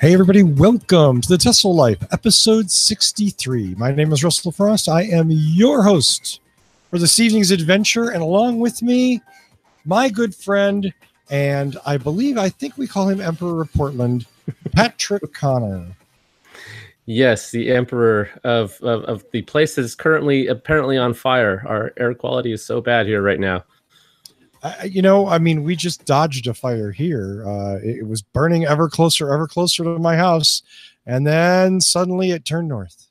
Hey everybody, welcome to the Tesla Life, episode 63. My name is Russell Frost. I am your host for this evening's adventure, and along with me, my good friend, and I think we call him Emperor of Portland, Patrick Connor. Yes, the Emperor of the place that is currently apparently on fire. Our air quality is so bad here right now. We just dodged a fire here. It was burning ever closer to my house. And then suddenly it turned north.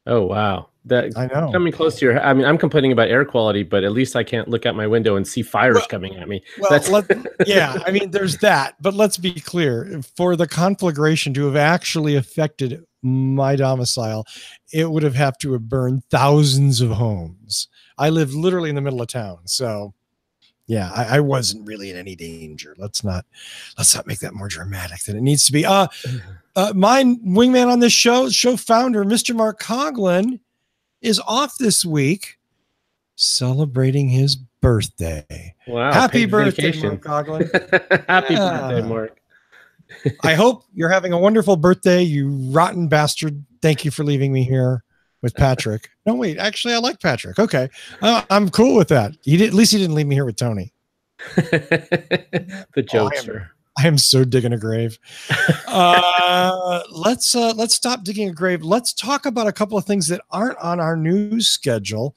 Oh, wow. I know. Coming close to your, I'm complaining about air quality, but at least I can't look out my window and see fires coming at me. There's that. But let's be clear. For the conflagration to have actually affected my domicile, it would have to have burned thousands of homes. I live literally in the middle of town. So yeah, I wasn't really in any danger. Let's not make that more dramatic than it needs to be. My wingman on this show founder, Mr. Mark Coughlin, is off this week celebrating his birthday. Wow. Happy birthday, Mark Coughlin. Happy birthday, Mark. I hope you're having a wonderful birthday, you rotten bastard. Thank you for leaving me here with Patrick. No, wait, actually, I like Patrick. Okay. I'm cool with that. At least he didn't leave me here with Tony. The jokester. I am so digging a grave. Let's stop digging a grave. Let's talk about a couple of things that aren't on our news schedule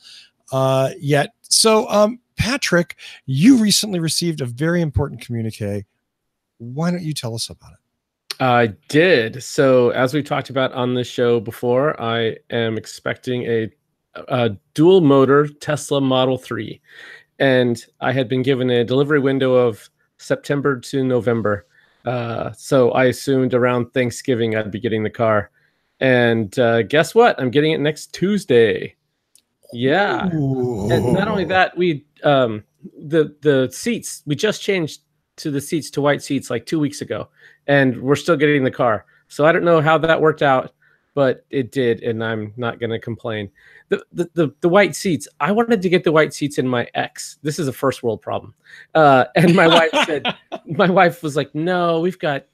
yet. So, Patrick, you recently received a very important communique. Why don't you tell us about it? I did. So as we talked about on the show before, I am expecting a dual motor Tesla Model 3. And I had been given a delivery window of September to November. So I assumed around Thanksgiving I'd be getting the car. And guess what? I'm getting it next Tuesday. Yeah. Ooh. And not only that, we the seats, we just changed to the seats to white seats like 2 weeks ago, and we're still getting the car. So I don't know how that worked out, but it did, and I'm not going to complain. The white seats, I wanted to get the white seats in my X. This is a first world problem. And my wife was like, no, we've got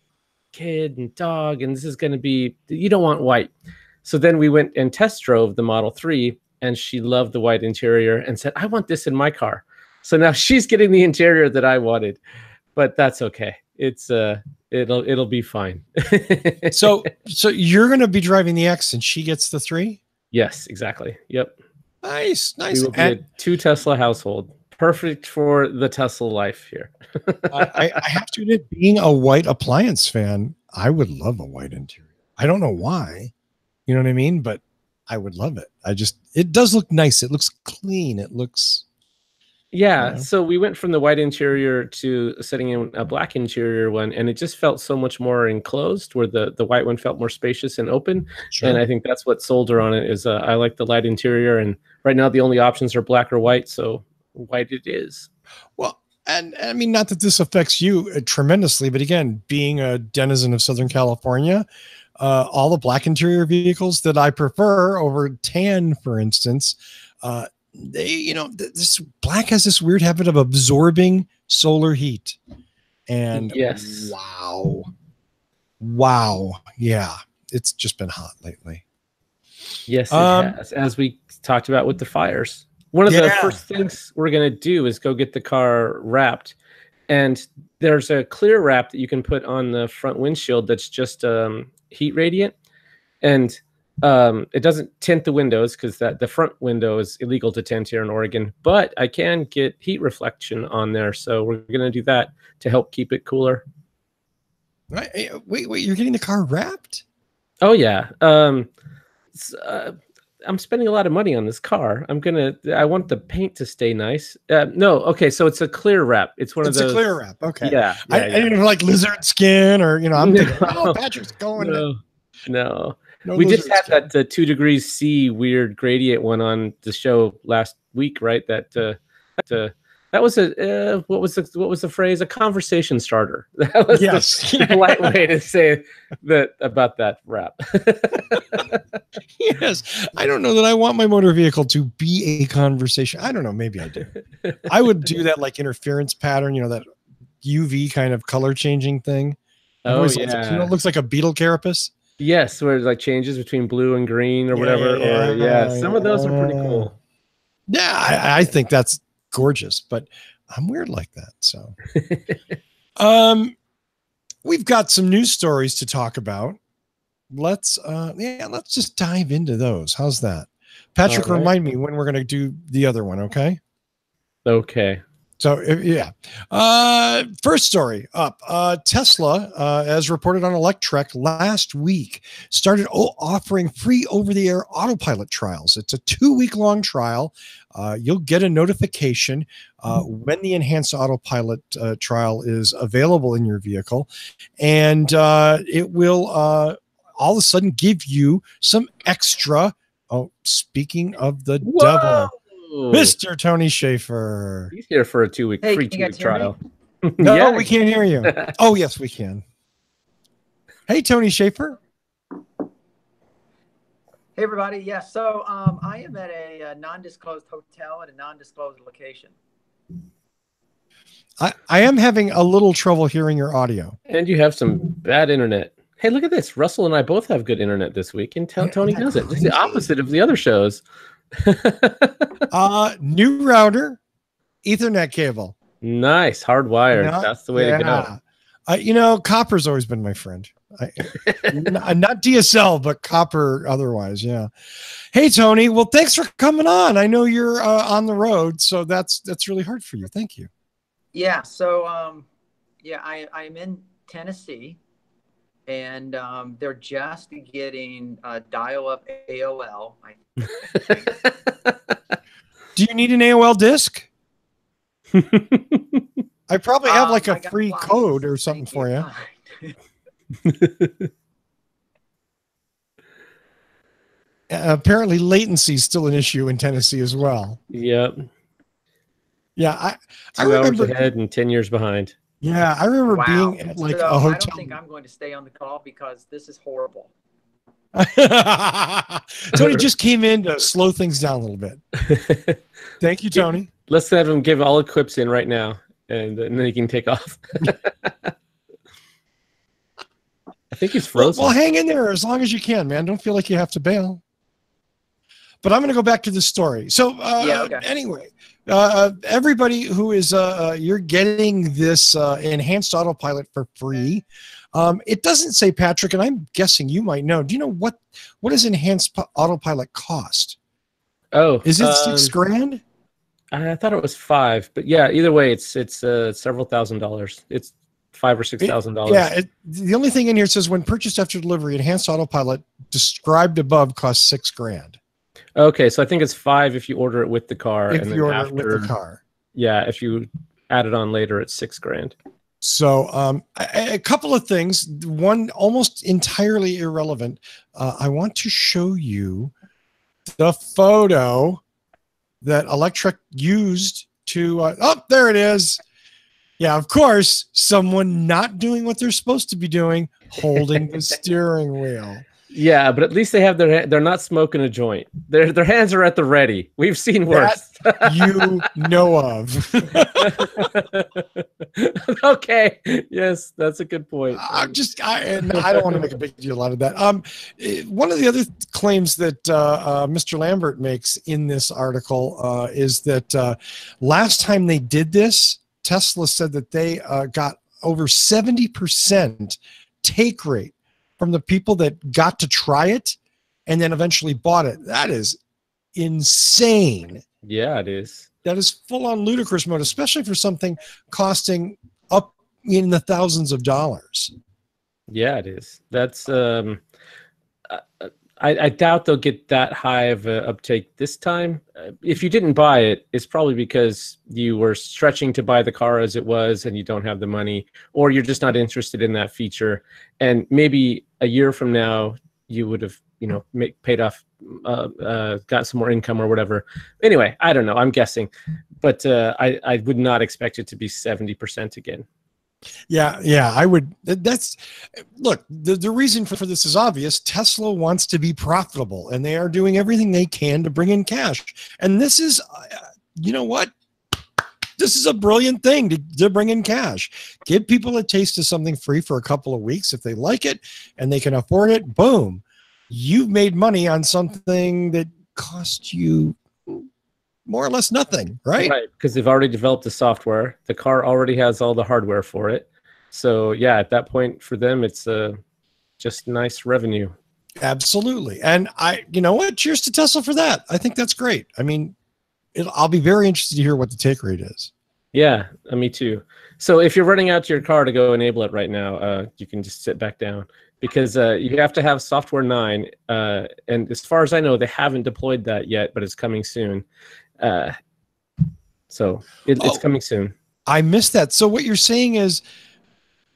kid and dog, and this is going to be, you don't want white. So then we went and test drove the Model 3, and she loved the white interior and said, I want this in my car. So now she's getting the interior that I wanted. But that's okay. It's it'll be fine. So you're going to be driving the X and she gets the 3? Yes, exactly. Yep. Nice. We will be a 2 Tesla household. Perfect for the Tesla life here. I have to admit, being a white appliance fan, I would love a white interior. I don't know why. You know what I mean? But I would love it. It does look nice. It looks clean. It looks... Yeah, so we went from the white interior to setting in a black interior one, and it just felt so much more enclosed, where the white one felt more spacious and open. Sure. And I think that's what sold her on it, is I like the light interior, and right now the only options are black or white, so white it is. Well, and I mean, not that this affects you tremendously, but again, being a denizen of Southern California, all the black interior vehicles that I prefer over tan, for instance, this black has this weird habit of absorbing solar heat. And yes, wow. Yeah. It's just been hot lately. Yes, it has, as we talked about with the fires. One of the first things we're going to do is go get the car wrapped. And there's a clear wrap that you can put on the front windshield that's just heat radiant. And it doesn't tint the windows, because the front window is illegal to tint here in Oregon, but I can get heat reflection on there. So we're going to do that to help keep it cooler. Right. Wait, you're getting the car wrapped? Oh yeah. I'm spending a lot of money on this car. I want the paint to stay nice. No. Okay. So it's a clear wrap. It's one of those. It's a clear wrap. Okay. Yeah. I didn't know, like lizard skin or, I'm thinking, Patrick's going. No. We just had that 2 degrees C weird gradient one on the show last week, right? That was what was the phrase? A conversation starter. That was the polite way to say that about that wrap. Yes, I don't know that I want my motor vehicle to be a conversation. I don't know. Maybe I do. I would do that like interference pattern. That UV kind of color changing thing. I've Oh always liked it. You know, yeah. it looks like a beetle carapace. Yes, where it like changes between blue and green or whatever. Or yeah, some of those are pretty cool. Yeah, I think that's gorgeous, but I'm weird like that. So, we've got some news stories to talk about. Let's just dive into those. How's that? Patrick, All right. remind me when we're going to do the other one, okay? Okay. So, yeah. First story up. Tesla, as reported on Electrek last week, started offering free over-the-air autopilot trials. It's a 2-week-long trial. You'll get a notification when the enhanced autopilot trial is available in your vehicle, and it will all of a sudden give you some extra. Oh, speaking of the devil, Mr. Tony Schaefer. He's here for a 2-week Hey, free can you guys 2-week hear me? trial. No, Yeah. we can't hear you. Oh, yes, we can. Hey, Tony Schaefer. Hey, everybody. Yeah, so I am at a non-disclosed hotel at a non-disclosed location. I am having a little trouble hearing your audio. And you have some bad internet. Hey, look at this. Russell and I both have good internet this week, and Tony doesn't. It's the opposite of the other shows. New router, Ethernet cable. Nice. Hardwired. That's the way to go. You know, copper's always been my friend. Not DSL, but copper otherwise. Yeah. Hey, Tony. Well, thanks for coming on. I know you're on the road, so that's really hard for you. Thank you. Yeah. So, I'm in Tennessee, and they're just getting dial-up AOL. Do you need an AOL disk? I probably have like a free code or something for you. Apparently latency is still an issue in Tennessee as well. Yep. Yeah, I 2 remember hours ahead and 10 years behind. Yeah, I remember being at like a hotel. I don't think I'm going to stay on the call because this is horrible. Tony just came in to slow things down a little bit. Thank you, Tony. Let's have him give all equips in right now, and then he can take off. I think he's frozen. Well, hang in there as long as you can, man. Don't feel like you have to bail. But I'm going to go back to the story. So anyway, everybody who is you're getting this enhanced autopilot for free. It doesn't say, Patrick, and I'm guessing you might know. Do you know what does enhanced autopilot cost? Oh, is it $6,000? I thought it was $5,000, but yeah, either way, it's several $1,000s. It's $5,000 or $6,000. Yeah, the only thing in here says when purchased after delivery, enhanced autopilot described above costs $6,000. Okay, so I think it's $5,000 if you order it with the car, if and then you order after, it with the car. Yeah, if you add it on later, it's $6,000. So a couple of things. One almost entirely irrelevant. I want to show you the photo that Electrek used to. Oh, there it is. Yeah, of course, someone not doing what they're supposed to be doing, holding the steering wheel. Yeah, but at least they have they're not smoking a joint. Their hands are at the ready. We've seen worse. That you know of. Okay. Yes, that's a good point. I don't want to make a big deal out of that. One of the other claims that Mr. Lambert makes in this article is that last time they did this, Tesla said that they got over 70% take rate from the people that got to try it and then eventually bought it. That is insane. Yeah, it is. That is full on ludicrous mode, especially for something costing up in the thousands of dollars. Yeah, it is. That's I doubt they'll get that high of a uptake this time. If you didn't buy it, it's probably because you were stretching to buy the car as it was and you don't have the money, or you're just not interested in that feature. And maybe a year from now, you would have, paid off, got some more income or whatever. Anyway, I don't know. I'm guessing, but I would not expect it to be 70% again. Yeah, I would. Look, the reason for this is obvious. Tesla wants to be profitable, and they are doing everything they can to bring in cash. And this is, you know what? This is a brilliant thing to bring in cash. Give people a taste of something free for a couple of weeks. If they like it and they can afford it, boom, you've made money on something that cost you more or less nothing, right? Right, because they've already developed the software. The car already has all the hardware for it. So yeah, at that point for them, it's just nice revenue. Absolutely. And you know what? Cheers to Tesla for that. I think that's great. I mean, I'll be very interested to hear what the take rate is. Yeah, me too. So if you're running out to your car to go enable it right now, you can just sit back down because you have to have software 9. And as far as I know, they haven't deployed that yet, but it's coming soon. So it's coming soon. I missed that. So what you're saying is,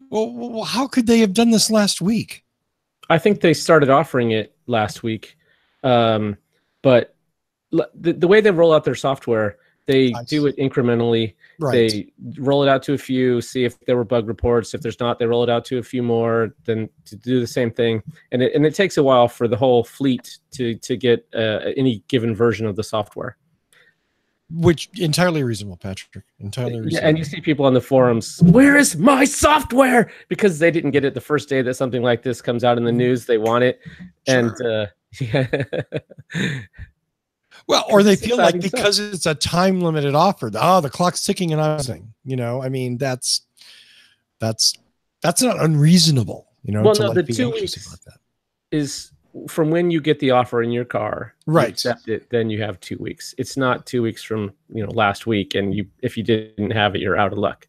well, how could they have done this last week? I think they started offering it last week. But the way they roll out their software, they do it incrementally. Right. They roll it out to a few, see if there were bug reports. If there's not, they roll it out to a few more, then to do the same thing. And it takes a while for the whole fleet to get any given version of the software. Which entirely reasonable, Patrick. Entirely reasonable. Yeah, and you see people on the forums, where is my software? Because they didn't get it the first day that something like this comes out in the news. They want it. Sure. And well, or they feel like because it's a time limited offer, the clock's ticking and I'm saying, I mean, that's not unreasonable, Well, no, the 2 weeks is from when you get the offer in your car, right? Accept it, then you have 2 weeks. It's not 2 weeks from last week, and if you didn't have it, you're out of luck.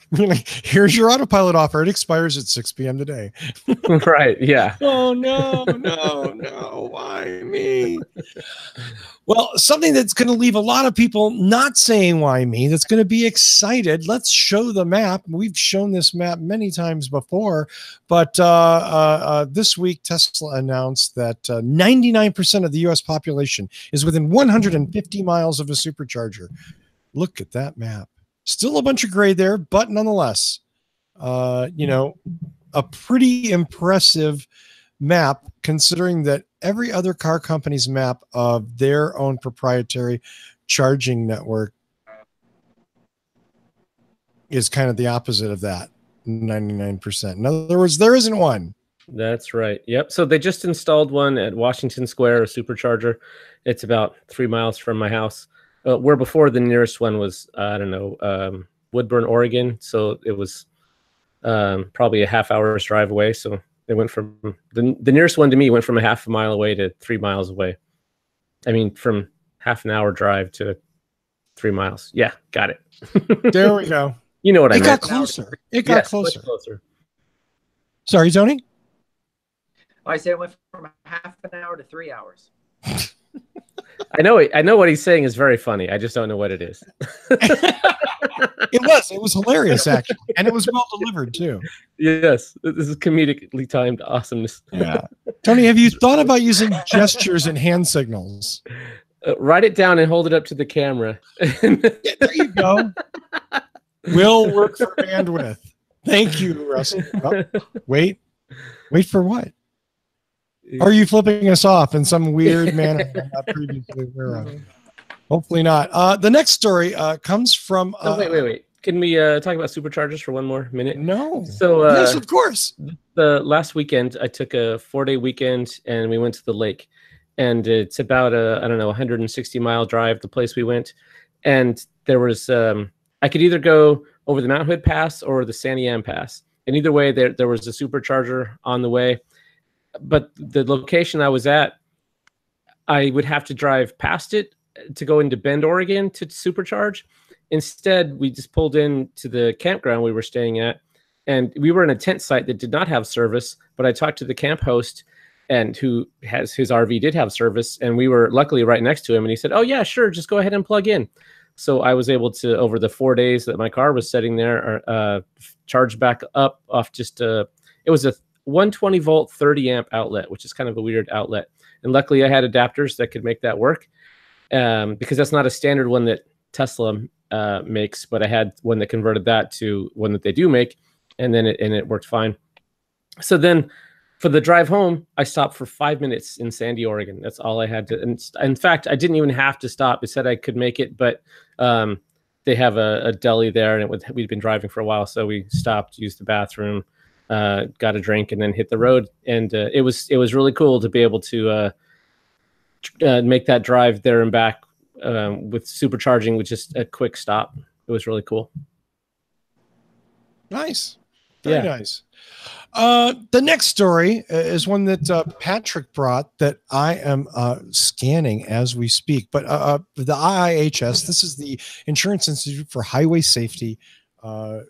Here's your autopilot offer. It expires at 6 p.m. today. Right? Yeah. Oh no! Why me? Well, something that's going to leave a lot of people not saying why me. That's going to be excited. Let's show the map. We've shown this map many times before, but this week Tesla announced that 99% of the U.S. population is within 150 miles of a supercharger. Look at that map. Still a bunch of gray there, but nonetheless, a pretty impressive map considering that every other car company's map of their own proprietary charging network is kind of the opposite of that, 99%. In other words, there isn't one. That's right. Yep. So they just installed one at Washington Square, a supercharger. It's about 3 miles from my house, where before the nearest one was, Woodburn, Oregon. So it was probably a half hour's drive away. So they went from the nearest one to me went from a half a mile away to 3 miles away. I mean, from half an hour drive to 3 miles. Yeah, got it. There we go. You know what I meant. It got closer. It got closer. Sorry, Tony? I said it went from half an hour to 3 hours. I know what he's saying is very funny. I just don't know what it is. It was hilarious, actually. And it was well delivered, too. Yes. This is comedically timed awesomeness. Yeah. Tony, have you thought about using gestures and hand signals? Write it down and hold it up to the camera. Yeah, there you go. Will work for bandwidth. Thank you, Russell. Oh, wait for what? Are you flipping us off in some weird manner I'm not previously aware of? Hopefully not. The next story comes from... wait. Can we talk about superchargers for one more minute? No. So yes, of course. The last weekend, I took a 4-day weekend, and we went to the lake. And it's about a 160-mile drive, the place we went. And there was... I could either go over the Mount Hood Pass or the Santiam Pass. And either way, there was a supercharger on the way. But the location I was at, I would have to drive past it to go into Bend, Oregon to supercharge. Instead, we just pulled into the campground we were staying at, and we were in a tent site that did not have service, but I talked to the camp host and who has his RV did have service, and we were luckily right next to him, and he said, "Oh yeah, sure, just go ahead and plug in." So I was able to, over the 4 days that my car was sitting there, charge back up off just it was a 120 volt 30 amp outlet, which is kind of a weird outlet. And luckily I had adapters that could make that work, because that's not a standard one that Tesla makes, but I had one that converted that to one that they do make, and then it worked fine. So then for the drive home, I stopped for 5 minutes in Sandy, Oregon. That's all I had to. And in fact, I didn't even have to stop. It said I could make it, but they have a deli there, and we'd been driving for a while, so we stopped, used the bathroom, got a drink, and then hit the road. And it was really cool to be able to make that drive there and back with supercharging with just a quick stop. It was really cool. Nice. Very nice. The next story is one that Patrick brought that I am scanning as we speak. But the IIHS, this is the Insurance Institute for Highway Safety, a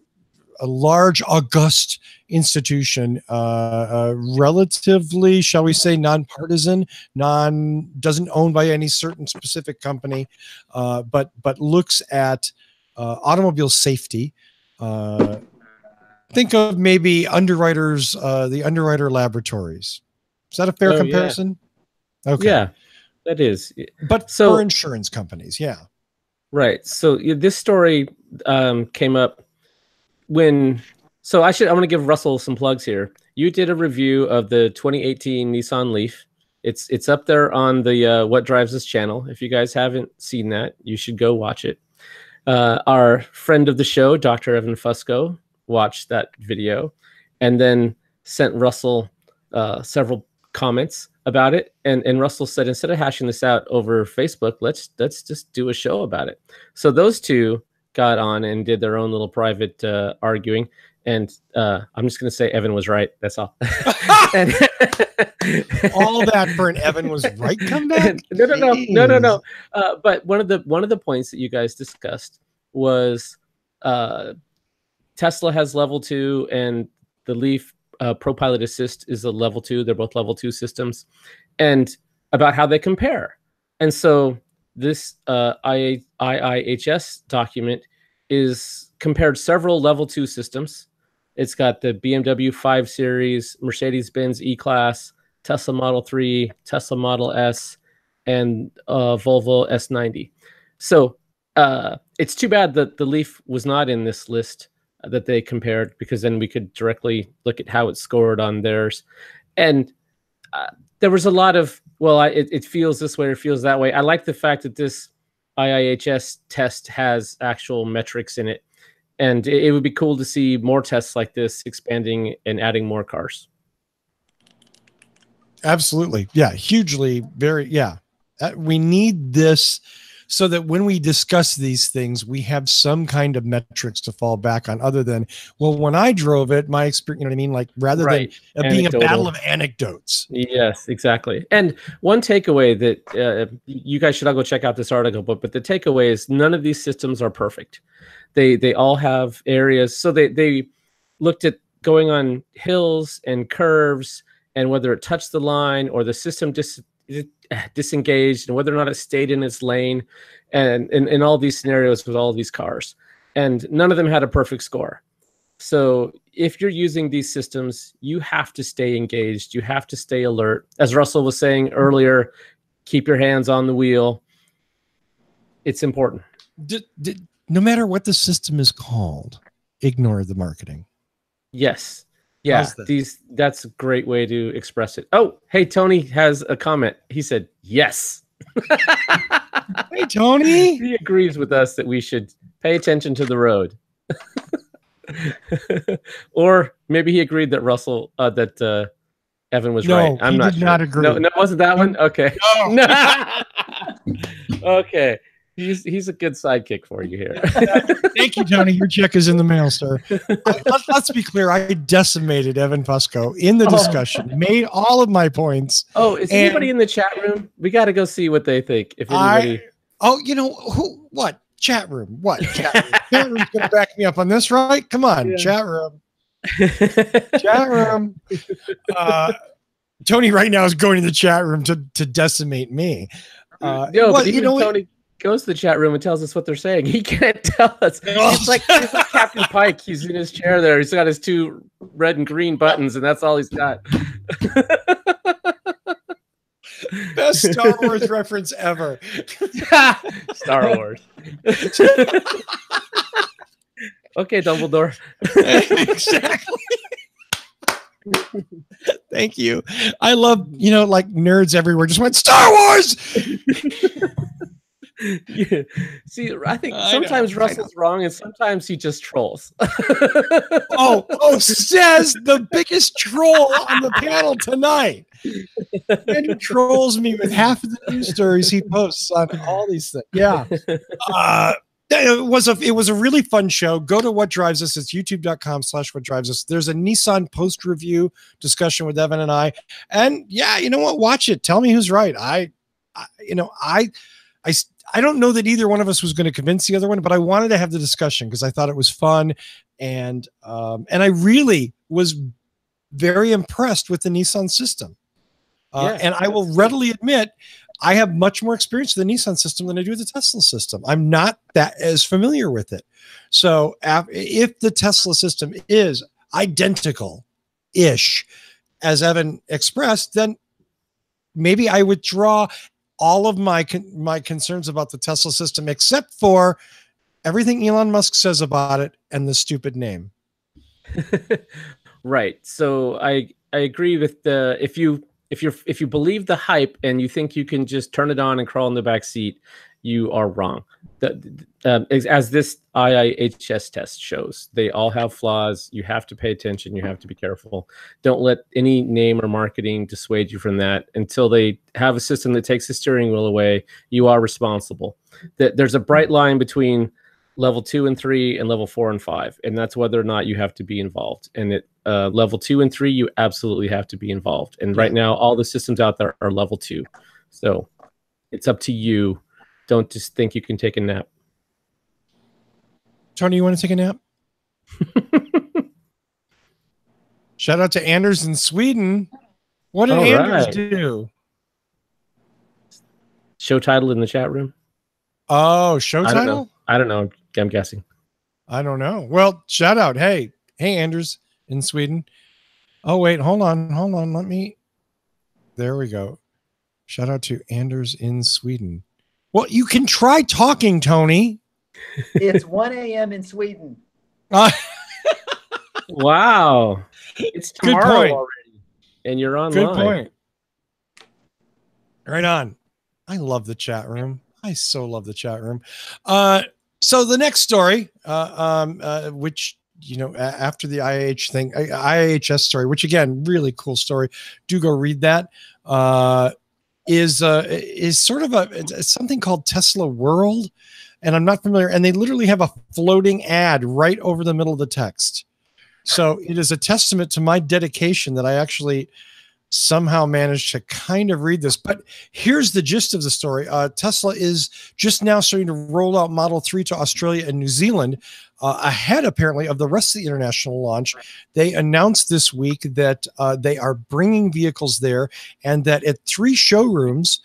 large, august institution, relatively, shall we say, nonpartisan, doesn't own by any certain specific company, but looks at automobile safety. Think of maybe Underwriters, the Underwriter Laboratories. Is that a fair comparison? Yeah. Okay. Yeah, that is. But for insurance companies, yeah. Right. So this story came up when. So I want to give Russell some plugs here. You did a review of the 2018 Nissan Leaf. It's up there on the What Drives Us channel. If you guys haven't seen that, you should go watch it. Our friend of the show, Dr. Evan Fusco, watched that video and then sent Russell several comments about it. And Russell said, instead of hashing this out over Facebook, let's just do a show about it. So those two got on and did their own little private arguing. And I'm just going to say Evan was right. That's all. And all that for an Evan was right comeback? No. But one of the points that you guys discussed was Tesla has level 2, and the Leaf ProPilot Assist is a level 2. They're both level 2 systems, and about how they compare. And so this IIHS document is compared several level 2 systems. It's got the BMW 5 Series, Mercedes-Benz E-Class, Tesla Model 3, Tesla Model S, and Volvo S90. So it's too bad that the Leaf was not in this list that they compared, because then we could directly look at how it scored on theirs. And there was a lot of, well, it feels this way or feels that way. I like the fact that this IIHS test has actual metrics in it. And it would be cool to see more tests like this expanding and adding more cars. Absolutely. Yeah. Hugely. Very. Yeah. We need this so that when we discuss these things, we have some kind of metrics to fall back on, other than, well, when I drove it, my experience, you know what I mean? Like, rather than being a battle of anecdotes. Yes, exactly. And one takeaway that you guys should all go check out this article, but the takeaway is none of these systems are perfect. They all have areas. So they looked at going on hills and curves, and whether it touched the line or the system disengaged, and whether or not it stayed in its lane, and in all these scenarios with all these cars. And none of them had a perfect score. So if you're using these systems, you have to stay engaged. You have to stay alert. As Russell was saying earlier, keep your hands on the wheel. It's important. No matter what the system is called, ignore the marketing. Yes. Yeah, that's a great way to express it. Oh, hey, Tony has a comment. He said, yes. Hey, Tony. He agrees with us that we should pay attention to the road. Or maybe he agreed that that Evan was right. I'm not sure. Not agree. No, wasn't that one? Okay. No. Okay. He's a good sidekick for you here. Thank you, Tony. Your check is in the mail, sir. Let's be clear. I decimated Evan Fusco in the discussion, made all of my points. Oh, is anybody in the chat room? We got to go see what they think. If anybody. You know who? What chat room? What chat room? Chat room's gonna back me up on this, right? Come on, yeah. Chat room. Chat room. Tony right now is going to the chat room to decimate me. But Tony goes to the chat room and tells us what they're saying. He can't tell us. It's like Captain Pike. He's in his chair there. He's got his 2 red and green buttons, and that's all he's got. Best Star Wars reference ever. Star Wars. Okay, Dumbledore. Exactly. Thank you. I love, like nerds everywhere just went Star Wars. Yeah. See, I think I sometimes know. Russell's wrong, and sometimes he just trolls. Says the biggest troll on the panel tonight. Andrew trolls me with half of the news stories he posts on all these things. Yeah. It was a really fun show. Go to What Drives Us. It's youtube.com/What Drives Us. There's a Nissan post review discussion with Evan and I. And yeah, you know what? Watch it. Tell me who's right. I don't know that either one of us was going to convince the other one, but I wanted to have the discussion because I thought it was fun. And I really was very impressed with the Nissan system. And I will readily admit, I have much more experience with the Nissan system than I do with the Tesla system. I'm not that as familiar with it. So if the Tesla system is identical-ish as Evan expressed, then maybe I withdraw all of my concerns about the Tesla system, except for everything Elon Musk says about it and the stupid name. Right. So I agree with if you believe the hype and you think you can just turn it on and crawl in the back seat, you are wrong. As this IIHS test shows, they all have flaws. You have to pay attention. You have to be careful. Don't let any name or marketing dissuade you from that. Until they have a system that takes the steering wheel away, you are responsible. There's a bright line between level 2 and 3 and level 4 and 5, and that's whether or not you have to be involved. And level 2 and 3, you absolutely have to be involved. And right now, all the systems out there are level 2. So it's up to you. Don't just think you can take a nap. Tony, you want to take a nap? Shout out to Anders in Sweden. What did Anders do? Show title in the chat room. Oh, show title? I don't know. I'm guessing. I don't know. Well, shout out. Hey, Anders in Sweden. Oh, wait, hold on. There we go. Shout out to Anders in Sweden. Well, you can try talking, Tony. It's 1 a.m. in Sweden. Wow. It's tomorrow already. And you're online. Good point. Right on. I love the chat room. I so love the chat room. So the next story, which, after the IIHS story, which again, really cool story. Do go read that. Is sort of it's something called Tesla World, and I'm not familiar. And they literally have a floating ad right over the middle of the text. So it is a testament to my dedication that I actually somehow managed to kind of read this. But here's the gist of the story. Tesla is just now starting to roll out Model 3 to Australia and New Zealand, ahead apparently of the rest of the international launch. They announced this week that they are bringing vehicles there, and that at 3 showrooms,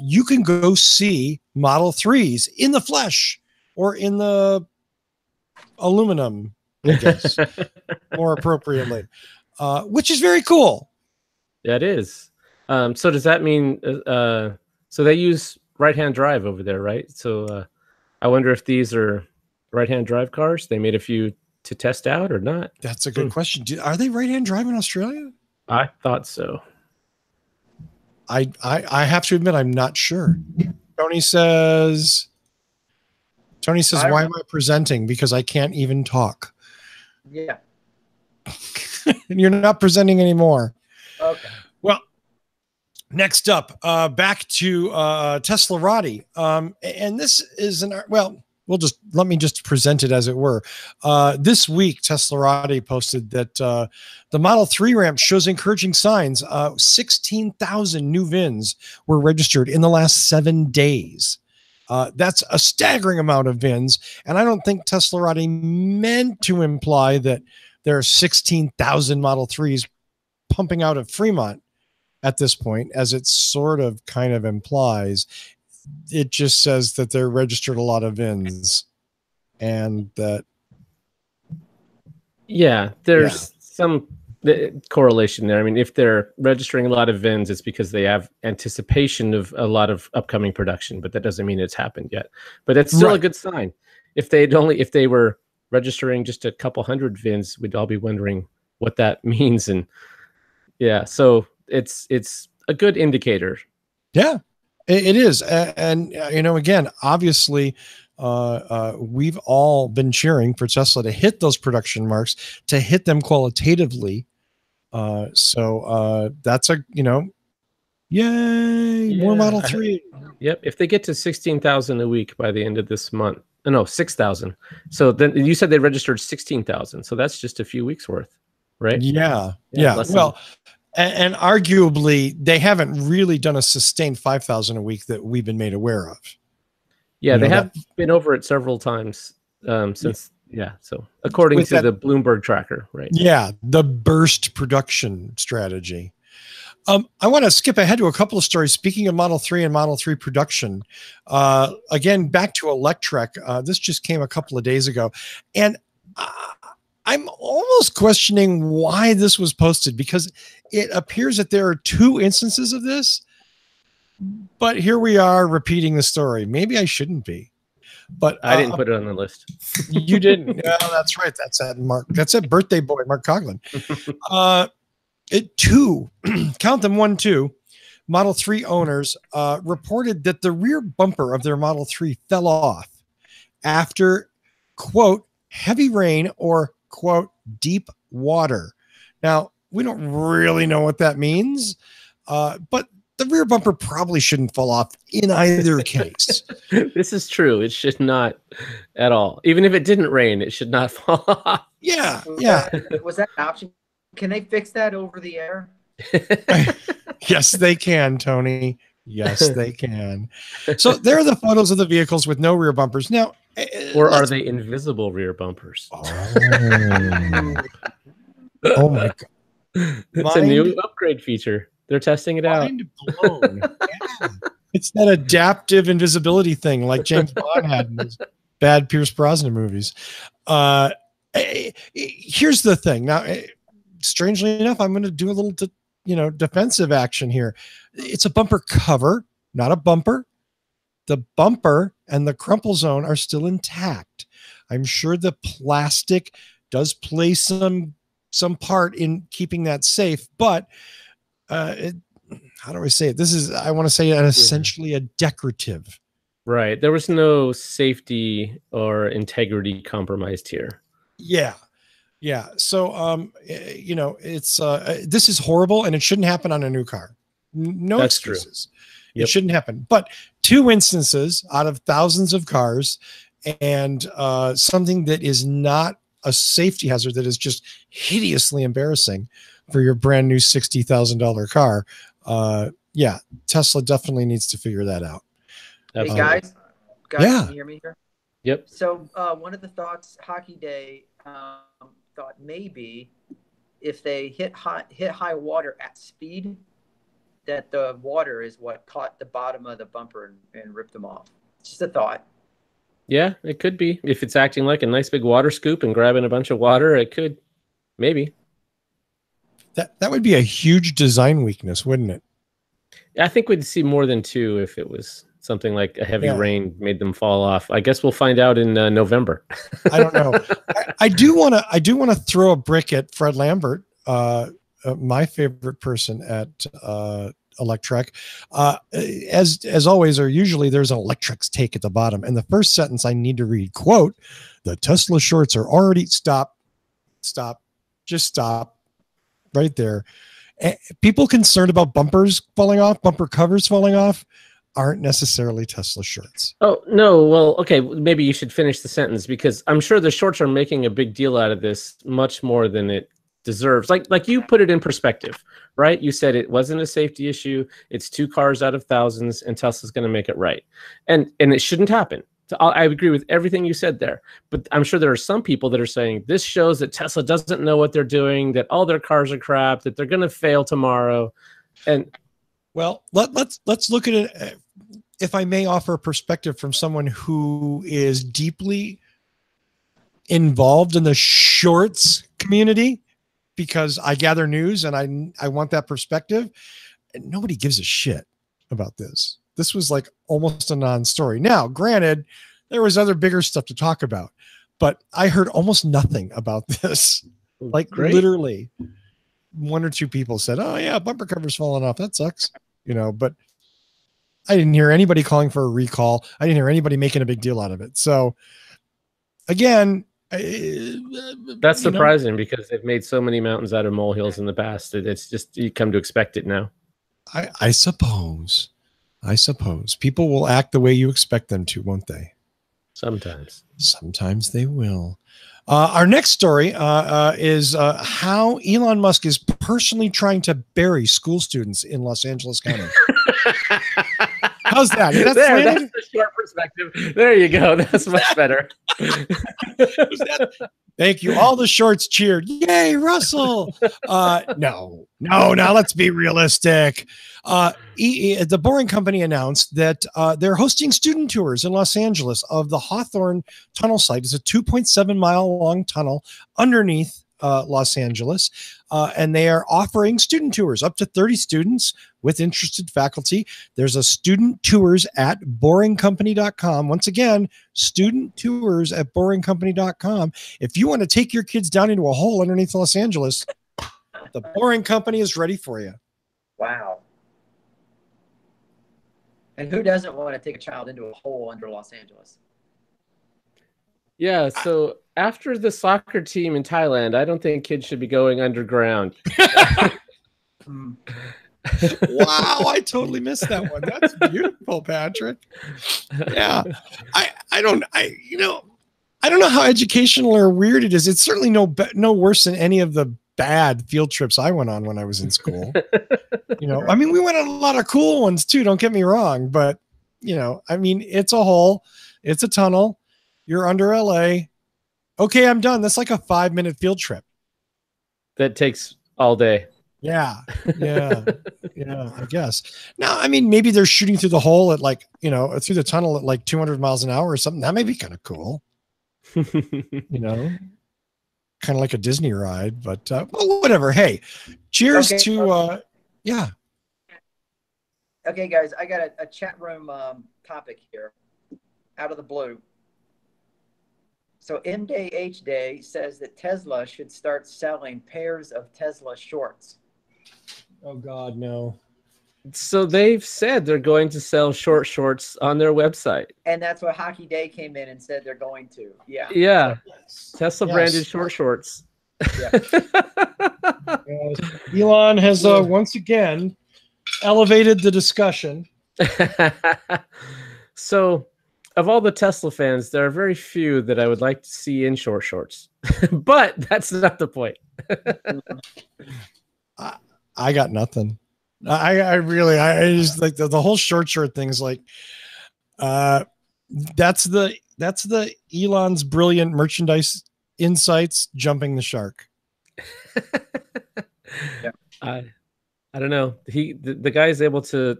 you can go see Model 3s in the flesh or in the aluminum, I guess, more appropriately, which is very cool. That is. So does that mean, so they use right-hand drive over there, right? So I wonder if these are right-hand drive cars. They made a few to test out or not. That's a good question. Are they right-hand drive in Australia? I thought so. I have to admit, I'm not sure. Tony says, why am I presenting? Because I can't even talk. Yeah. And you're not presenting anymore. Okay. Well, next up, back to Teslarati. And this is let me just present it as it were. This week, Teslarati posted that the Model 3 ramp shows encouraging signs. 16,000 new VINs were registered in the last 7 days. That's a staggering amount of VINs. And I don't think Teslarati meant to imply that there are 16,000 Model 3s pumping out of Fremont at this point, as it sort of kind of implies. It just says that they're registered a lot of VINs, and that there's some correlation there. I mean, if they're registering a lot of VINs, it's because they have anticipation of a lot of upcoming production, but that doesn't mean it's happened yet. But it's still a good sign. If they were registering just a couple hundred VINs, we'd all be wondering what that means. And so it's a good indicator. Yeah. It is, and you know, again, obviously, we've all been cheering for Tesla to hit those production marks, to hit them qualitatively. So that's a, you know, yay, more Model 3. Yep. If they get to 16,000 a week by the end of this month, no, 6,000. So then you said they registered 16,000. So that's just a few weeks worth, right? Yeah. Well, and arguably they haven't really done a sustained 5,000 a week that we've been made aware of. Yeah, they have been over it several times since. Yeah. So according to the Bloomberg tracker, right? Yeah. The burst production strategy. I want to skip ahead to a couple of stories. Speaking of Model 3 and Model 3 production, again, back to Electrek. This just came a couple of days ago. And I'm almost questioning why this was posted, because it appears that there are 2 instances of this. But here we are repeating the story. Maybe I shouldn't be. But I didn't put it on the list. You didn't. No, that's right. That's at Mark. That's at birthday boy, Mark Coughlin. Count them 1, 2 Model 3 owners reported that the rear bumper of their Model 3 fell off after, quote, heavy rain or, quote, deep water. Now, we don't really know what that means, but the rear bumper probably shouldn't fall off in either case. This is true. It should not at all. Even if it didn't rain, it should not fall off. Yeah. Was that an option? Can they fix that over the air? Yes, they can, Tony. Yes, they can. So there are the photos of the vehicles with no rear bumpers. Now, or are they invisible rear bumpers? Oh my God. It's a new upgrade feature. They're testing it out. Blown. Yeah. It's that adaptive invisibility thing like James Bond had in his bad Pierce Brosnan movies. Here's the thing. Now, strangely enough, I'm going to do a little, defensive action here. It's a bumper cover, not a bumper. The bumper and the crumple zone are still intact. I'm sure the plastic does play some part in keeping that safe, but how do I say it? I want to say essentially a decorative. Right. There was no safety or integrity compromised here. Yeah. Yeah. So, it's this is horrible, and it shouldn't happen on a new car. No That's excuses. True. Yep. It shouldn't happen. But 2 instances out of thousands of cars, and something that is not a safety hazard, that is just hideously embarrassing for your brand new $60,000 car. Tesla definitely needs to figure that out. Hey guys, yeah. Can you hear me here? Yep. So one of the thoughts, Hockey Day thought maybe if they hit high water at speed, that the water is what caught the bottom of the bumper and ripped them off. Just a thought. Yeah, it could be. If it's acting like a nice big water scoop and grabbing a bunch of water, it could. Maybe. That would be a huge design weakness, wouldn't it? I think we'd see more than 2 if it was something like a heavy rain made them fall off. I guess we'll find out in November. I don't know. I do want to throw a brick at Fred Lambert, my favorite person at Electrek. As always, or usually, there's an Electrek's take at the bottom, and the first sentence I need to read, quote, "The Tesla shorts are already just stop right there." People concerned about bumpers falling off, bumper covers falling off, aren't necessarily Tesla shorts. Oh, no. Well, okay. Maybe you should finish the sentence, because I'm sure the shorts are making a big deal out of this, much more than it deserves. Like you put it in perspective, right? You said it wasn't a safety issue. It's 2 cars out of thousands, and Tesla's going to make it right. And it shouldn't happen. I agree with everything you said there, but I'm sure there are some people that are saying this shows that Tesla doesn't know what they're doing, that all their cars are crap, that they're going to fail tomorrow. And well, let's look at it. If I may offer a perspective from someone who is deeply involved in the shorts community, because I gather news and I want that perspective. And nobody gives a shit about this. This was like almost a non-story. Now, granted, there was other bigger stuff to talk about, but I heard almost nothing about this. Like literally 1 or 2 people said, "Oh yeah, bumper cover's falling off. That sucks." But I didn't hear anybody calling for a recall. I didn't hear anybody making a big deal out of it. So again, that's surprising because they've made so many mountains out of molehills in the past. It's just, you come to expect it now. I suppose people will act the way you expect them to, won't they? Sometimes they will. Our next story is how Elon Musk is personally trying to bury school students in Los Angeles County. How's that? That's the short perspective. There you go. That's much better. Thank you. All the shorts cheered. Yay, Russell. No. Now let's be realistic. The Boring Company announced that they're hosting student tours in Los Angeles of the Hawthorne Tunnel site. It's a 2.7-mile long tunnel underneath Los Angeles. And they are offering student tours, up to 30 students with interested faculty. There's a student tours at boringcompany.com. Once again, student tours at boringcompany.com. If you want to take your kids down into a hole underneath Los Angeles, the Boring Company is ready for you. Wow. And who doesn't want to take a child into a hole under Los Angeles? Yeah, so after the soccer team in Thailand, I don't think kids should be going underground. Wow, I totally missed that one. That's beautiful, Patrick. Yeah. I don't know how educational or weird it is. It's certainly no worse than any of the bad field trips I went on when I was in school. I mean, we went on a lot of cool ones too, don't get me wrong, but I mean, it's a hole, it's a tunnel. You're under LA. Okay, I'm done. That's like a 5-minute field trip. That takes all day. Yeah, I guess. Now, I mean, maybe they're shooting through the hole at through the tunnel at like 200 miles an hour or something. That may be kind of cool. Kind of like a Disney ride, but whatever. Hey, cheers to, yeah. Okay, guys, I got a chat room topic here out of the blue. So MDH Day says that Tesla should start selling pairs of Tesla shorts. Oh God, no. So they've said they're going to sell short shorts on their website. And that's what Hockey Day came in and said they're going to. Yeah. Yeah. Tesla branded short shorts. Yeah. Elon has once again elevated the discussion. So, of all the Tesla fans, there are very few that I would like to see in short shorts. But that's not the point. I got nothing. I just like the whole short thing's like, that's the Elon's brilliant merchandise insights jumping the shark. Yeah. I don't know. The guy is able to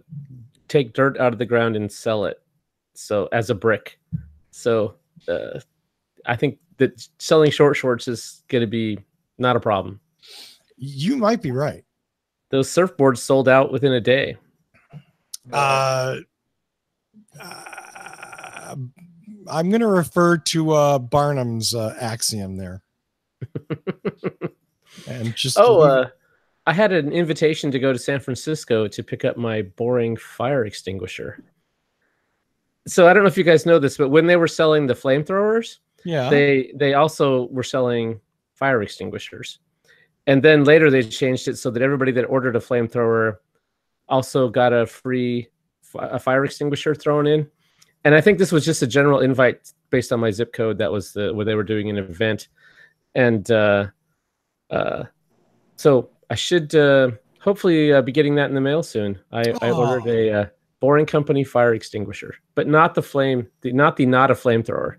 take dirt out of the ground and sell it. So as a brick. So I think that selling short shorts is going to be not a problem. You might be right. Those surfboards sold out within a day. I'm going to refer to Barnum's axiom there. And just I had an invitation to go to San Francisco to pick up my Boring fire extinguisher. So I don't know if you guys know this, but when they were selling the flamethrowers, they also were selling fire extinguishers. And then later they changed it so that everybody that ordered a flamethrower also got a free fire extinguisher thrown in. And I think this was just a general invite based on my zip code. That was where they were doing an event. And so I should hopefully be getting that in the mail soon. I ordered a Boring Company fire extinguisher, but not the not a flamethrower.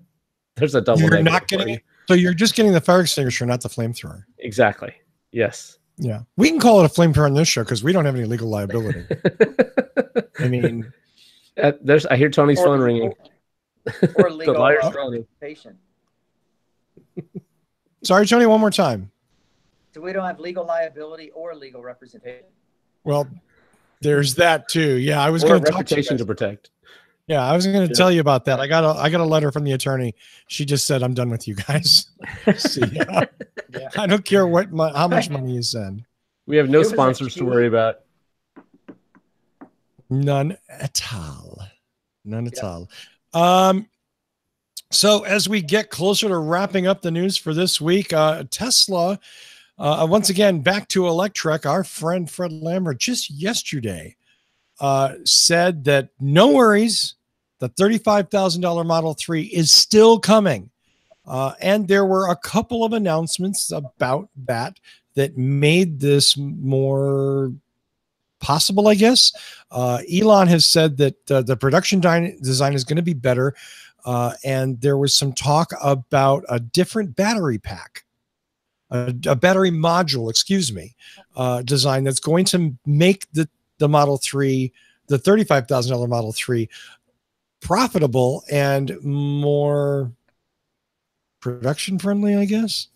There's a double. You're not getting it. So you're just getting the fire extinguisher, not the flamethrower. Exactly. Yes. Yeah. We can call it a flamethrower on this show because we don't have any legal liability. I mean, I hear Tony's phone ringing. Or legal The liar's calling. patient. Sorry, Tony, one more time. So we don't have legal liability or legal representation. Well, there's that too. Yeah, I was going to talk to protect. Yeah, I was going to tell you about that. I got a letter from the attorney. She just said, "I'm done with you guys." See ya. Yeah. I don't care how much money you send. We have no sponsors to worry about. None at all. None at Yep. all. So as we get closer to wrapping up the news for this week, Tesla, once again, back to Electrek, our friend Fred Lambert just yesterday said that no worries, the $35,000 Model 3 is still coming. And there were a couple of announcements about that made this more possible, I guess. Elon has said that the production design is going to be better. And there was some talk about a different battery pack, a battery module, design that's going to make the Model 3, the $35,000 Model 3, profitable and more production friendly, I guess.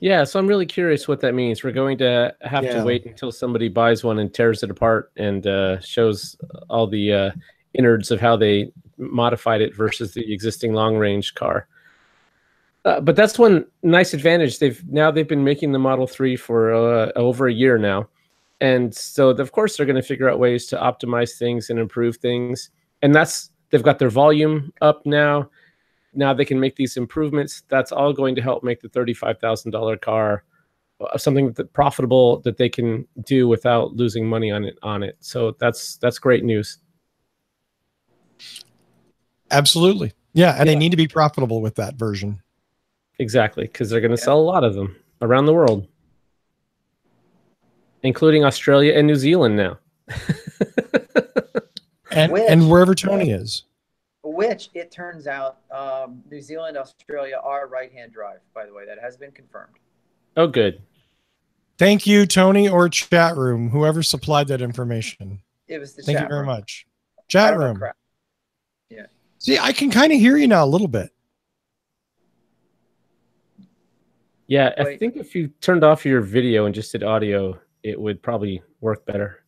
Yeah, so I'm really curious what that means. We're going to have to wait until somebody buys one and tears it apart and shows all the innards of how they modified it versus the existing long-range car. But that's one nice advantage. They've been making the Model 3 for over a year now. And so, of course, they're going to figure out ways to optimize things and improve things. And they've got their volume up now. Now they can make these improvements. That's all going to help make the $35,000 car something profitable that they can do without losing money on it. So that's great news. Absolutely. Yeah. And they need to be profitable with that version. Exactly. Because they're going to sell a lot of them around the world, including Australia and New Zealand now. and wherever Tony is. Which it turns out New Zealand, Australia are right-hand drive, by the way. That has been confirmed. Oh, good. Thank you, Tony, or chat room, whoever supplied that information. It was the Thank chat you very room. much. Chat room. Crap. Yeah. See, I can kind of hear you now a little bit. Yeah, I think if you turned off your video and just did audio, it would probably work better.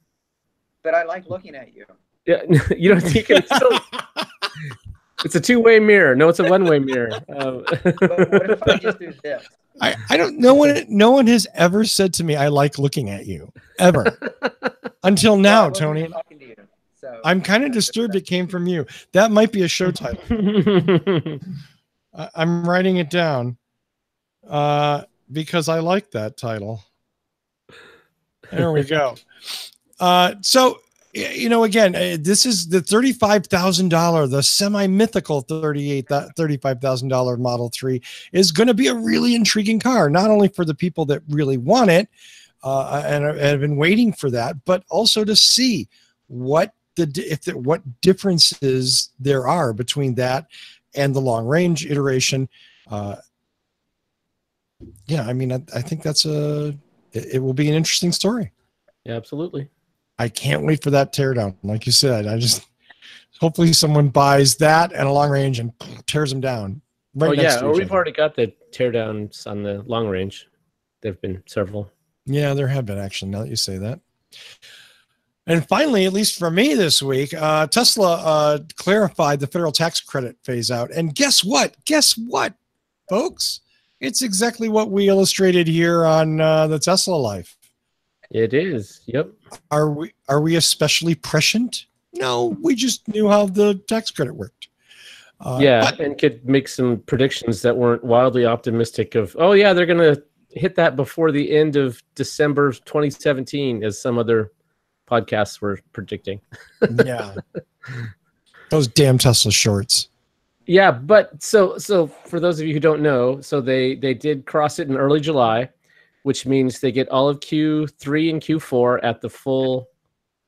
But I like looking at you. Yeah, you don't think it's still... It's a two-way mirror. No, it's a one-way mirror. But what if I just do this? I don't know. No one has ever said to me, "I like looking at you," ever. Until now, Tony. You, so I'm kind of disturbed it came from you. That might be a show title. I'm writing it down because I like that title. There we go. So, again, this is the $35,000, the semi-mythical $35,000 Model 3 is going to be a really intriguing car, not only for the people that really want it and have been waiting for that, but also to see what differences there are between that and the long-range iteration. I think it will be an interesting story. Yeah, absolutely. I can't wait for that teardown. Like you said, hopefully someone buys that and a long range and tears them down. We've already got the teardowns on the long range. There've been several. Yeah, there have been actually, now that you say that. And finally, at least for me this week, Tesla clarified the federal tax credit phase out. And guess what? Folks? It's exactly what we illustrated here on the Tesla Life. It is. Yep. Are we especially prescient? No, we just knew how the tax credit worked. And could make some predictions that weren't wildly optimistic of, oh yeah, they're going to hit that before the end of December 2017, as some other podcasts were predicting. Yeah. Those damn Tesla shorts. Yeah, but so for those of you who don't know, so they did cross it in early July, which means they get all of Q3 and Q4 at the full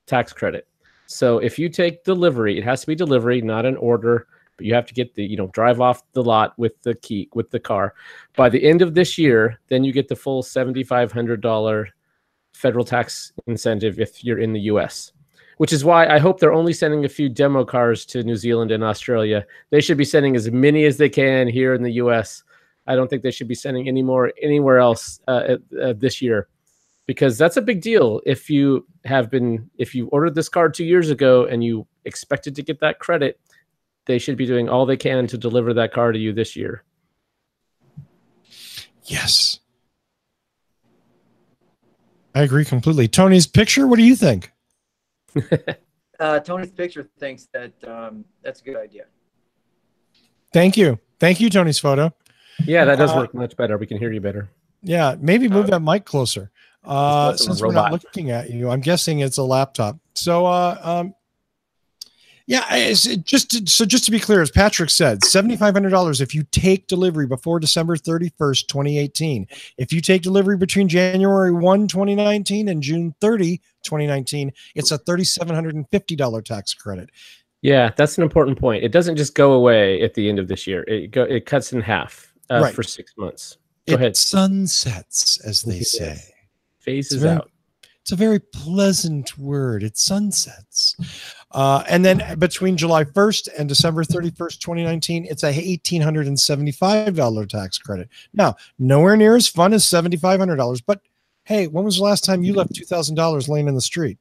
tax credit. So if you take delivery, it has to be delivery, not an order, but you have to get drive off the lot with the car. By the end of this year, then you get the full $7,500 federal tax incentive if you're in the US, which is why I hope they're only sending a few demo cars to New Zealand and Australia. They should be sending as many as they can here in the US. I don't think they should be sending any more anywhere else this year, because that's a big deal. If you ordered this car 2 years ago and you expected to get that credit, they should be doing all they can to deliver that car to you this year. Yes. I agree completely. Tony's picture, what do you think? Tony's picture thinks that that's a good idea. Thank you. Thank you, Tony's photo. Yeah, that does work much better. We can hear you better. Yeah, maybe move that mic closer. a Since we're not robot. looking at you, I'm guessing it's a laptop. So, yeah, just to be clear, as Patrick said, $7,500 if you take delivery before December 31st, 2018. If you take delivery between January 1, 2019 and June 30, 2019, it's a $3,750 tax credit. Yeah, that's an important point. It doesn't just go away at the end of this year. It cuts in half Right. for 6 months. Go It ahead. sunsets, as they Yes. say. Phases out. It's a very pleasant word. It sunsets. And then between July 1st and December 31st, 2019, it's a $1,875 tax credit. Now, nowhere near as fun as $7,500, but hey, when was the last time you left $2,000 laying in the street?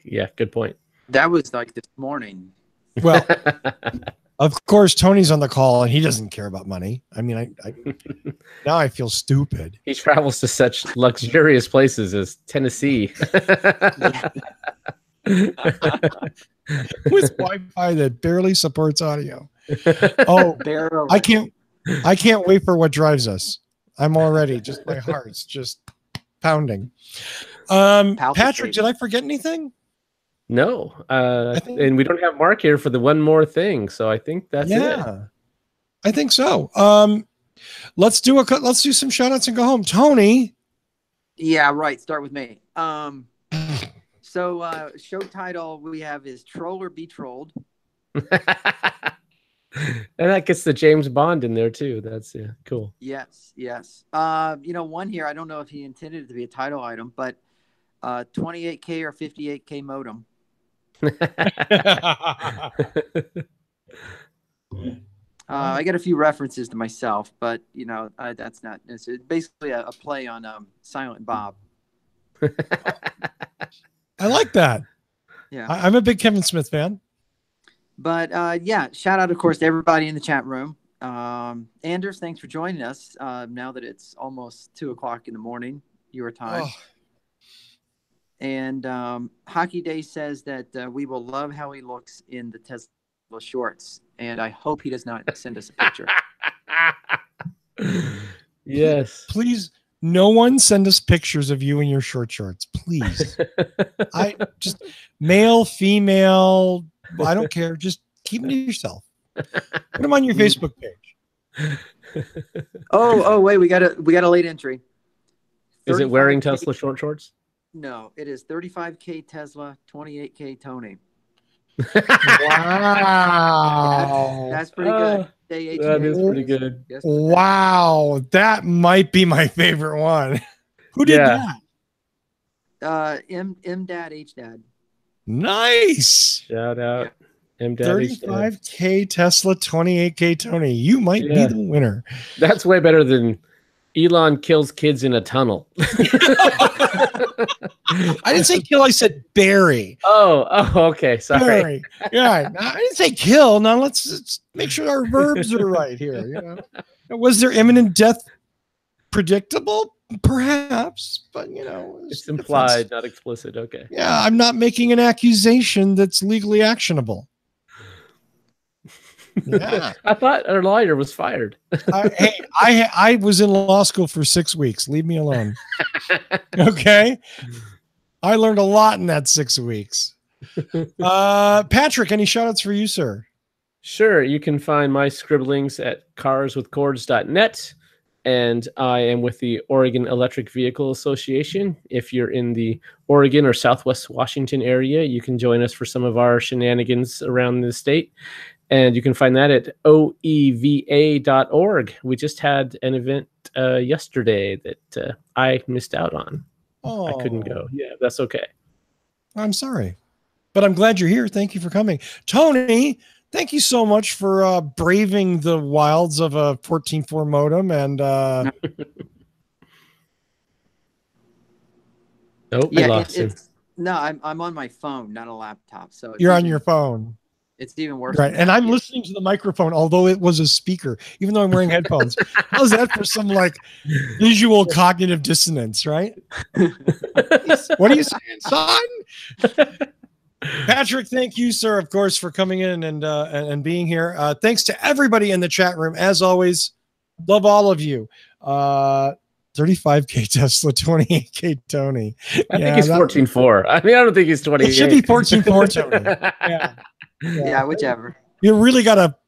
Yeah, good point. That was like this morning. Well, of course, Tony's on the call and he doesn't care about money. I mean, I now I feel stupid. He travels to such luxurious places as Tennessee. With Wi-Fi that barely supports audio. Oh, Barrel. I can't wait for what drives us. I'm already just my heart's just pounding. Patrick, did I forget anything? No, think- and we don't have Mark here for the one more thing, so I think that's it. I think so. Let's do some shout outs and go home. Tony. Yeah, right. Start with me. So show title we have is Troll or Be Trolled. And that gets the James Bond in there too. That's cool. Yes. One here, I don't know if he intended it to be a title item, but 28K or 58K modem. I got a few references to myself, but that's not. It's basically a play on Silent Bob. I like that. Yeah, I'm a big Kevin Smith fan. But shout out, of course, to everybody in the chat room. Anders, thanks for joining us. Now that it's almost 2:00 in the morning, your time. Oh. And Hockey Day says that we will love how he looks in the Tesla shorts. And I hope he does not send us a picture. Yes. Please, no one send us pictures of you in your short shorts. Please. I just male, female, I don't care. Just keep them to yourself. Put them on your Facebook page. Oh, wait, we got a late entry. Is it wearing 35K Tesla short shorts? No, it is 35K Tesla, 28K Tony. Wow. That's pretty good. Day That is 18. pretty good. Yes. Wow. That might be my favorite one. Who did Yeah. that? M Dad, H Dad. Nice. Shout out. M-Daddy. 35K Tesla, 28K Tony. You might be Yeah. the winner. That's way better than Elon kills kids in a tunnel. I didn't say kill, I said bury. Oh, okay. Sorry. Bury. Yeah, I didn't say kill. Now let's make sure our verbs are right here. Was there imminent death predictable? Perhaps, but It's implied, not explicit. Okay. Yeah, I'm not making an accusation that's legally actionable. Yeah. I thought our lawyer was fired. I was in law school for 6 weeks. Leave me alone. Okay. I learned a lot in that 6 weeks. Patrick, any shout outs for you, sir? Sure. You can find my scribblings at carswithcords.net. And I am with the Oregon Electric Vehicle Association. If you're in the Oregon or Southwest Washington area, you can join us for some of our shenanigans around the state. And you can find that at oeva.org. We just had an event yesterday that I missed out on. Oh, I couldn't go. Yeah, that's okay. I'm sorry, but I'm glad you're here. Thank you for coming. Tony, thank you so much for braving the wilds of a 14.4 modem. And Nope, Yeah, I lost him. no, I'm on my phone, not a laptop. So you're on your phone. It's even worse. Right. And I'm listening to the microphone, although it was a speaker, even though I'm wearing headphones. How's that for some visual cognitive dissonance, right? What are you saying, son? Patrick, thank you, sir, of course, for coming in and being here. Thanks to everybody in the chat room. As always, love all of you. 35K Tesla, 28K Tony. I think he's 14.4. I mean, I don't think he's 28. It should be 14.4, Tony. Yeah, whichever. You really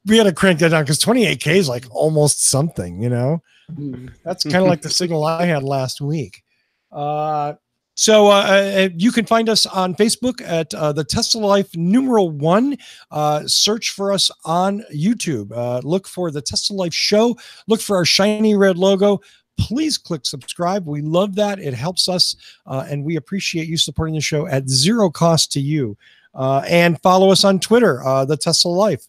we gotta crank that down because 28K is like almost something, you know. That's kind of like the signal I had last week. So you can find us on Facebook at the Tesla Life #1. Search for us on YouTube. Look for the Tesla Life Show. Look for our shiny red logo. Please click subscribe. We love that. It helps us, and we appreciate you supporting the show at zero cost to you. And follow us on Twitter, the Tesla Life,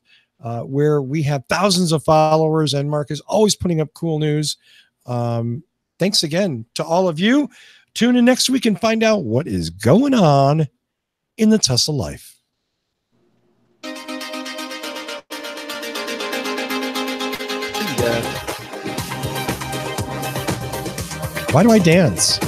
where we have thousands of followers, and Mark is always putting up cool news. Thanks again to all of you. Tune in next week and find out what is going on in the Tesla Life. Why do I dance?